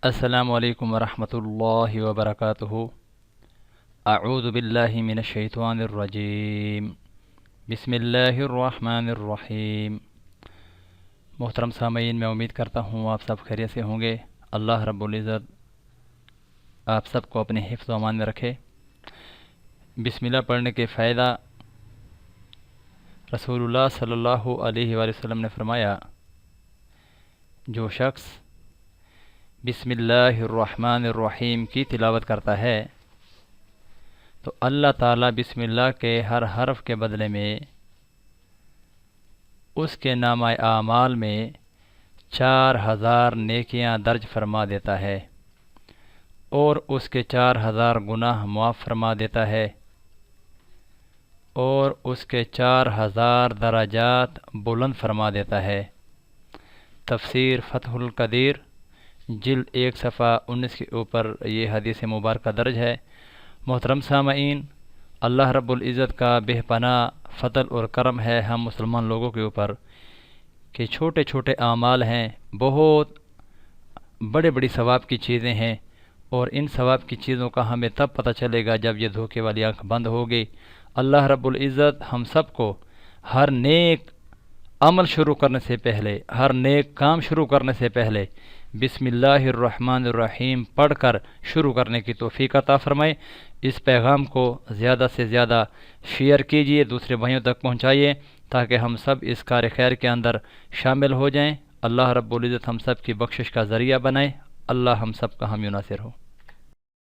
السلام علیکم ورحمۃ اللہ وبرکاتہ۔ اعوذ باللہ من الشیطان الرجیم، بسم اللہ الرحمن الرحیم۔ محترم سامعین، میں امید کرتا ہوں آپ سب خیریت سے ہوں گے۔ اللہ رب العزت آپ سب کو اپنے حفظ و امان میں رکھے۔ بسم اللہ پڑھنے کے فائدہ، رسول اللہ صلی اللہ علیہ وآلہ وسلم نے فرمایا، جو شخص بسم اللہ الرحمن الرحیم کی تلاوت کرتا ہے تو اللہ تعالیٰ بسم اللہ کے ہر حرف کے بدلے میں اس کے نامہ اعمال میں 4000 نیکیاں درج فرما دیتا ہے اور اس کے 4000 گناہ معاف فرما دیتا ہے اور اس کے 4000 درجات بلند فرما دیتا ہے۔ تفسیر فتح القدیر جلد 1 صفحہ 19 کے اوپر یہ حدیث مبارکہ درج ہے۔ محترم سامعین، اللہ رب العزت کا بے پناہ فضل اور کرم ہے ہم مسلمان لوگوں کے اوپر کہ چھوٹے چھوٹے اعمال ہیں، بہت بڑے بڑی ثواب کی چیزیں ہیں، اور ان ثواب کی چیزوں کا ہمیں تب پتہ چلے گا جب یہ دھوکے والی آنکھ بند ہوگی۔ اللہ رب العزت ہم سب کو ہر نیک عمل شروع کرنے سے پہلے، ہر نیک کام شروع کرنے سے پہلے بسم اللہ الرحمن الرحیم پڑھ کر شروع کرنے کی توفیق عطا فرمائے۔ اس پیغام کو زیادہ سے زیادہ شیئر کیجئے، دوسرے بھائیوں تک پہنچائیے تاکہ ہم سب اس کار خیر کے اندر شامل ہو جائیں۔ اللہ رب العزت ہم سب کی بخشش کا ذریعہ بنائے۔ اللہ ہم سب کا حامی و ناصر ہو۔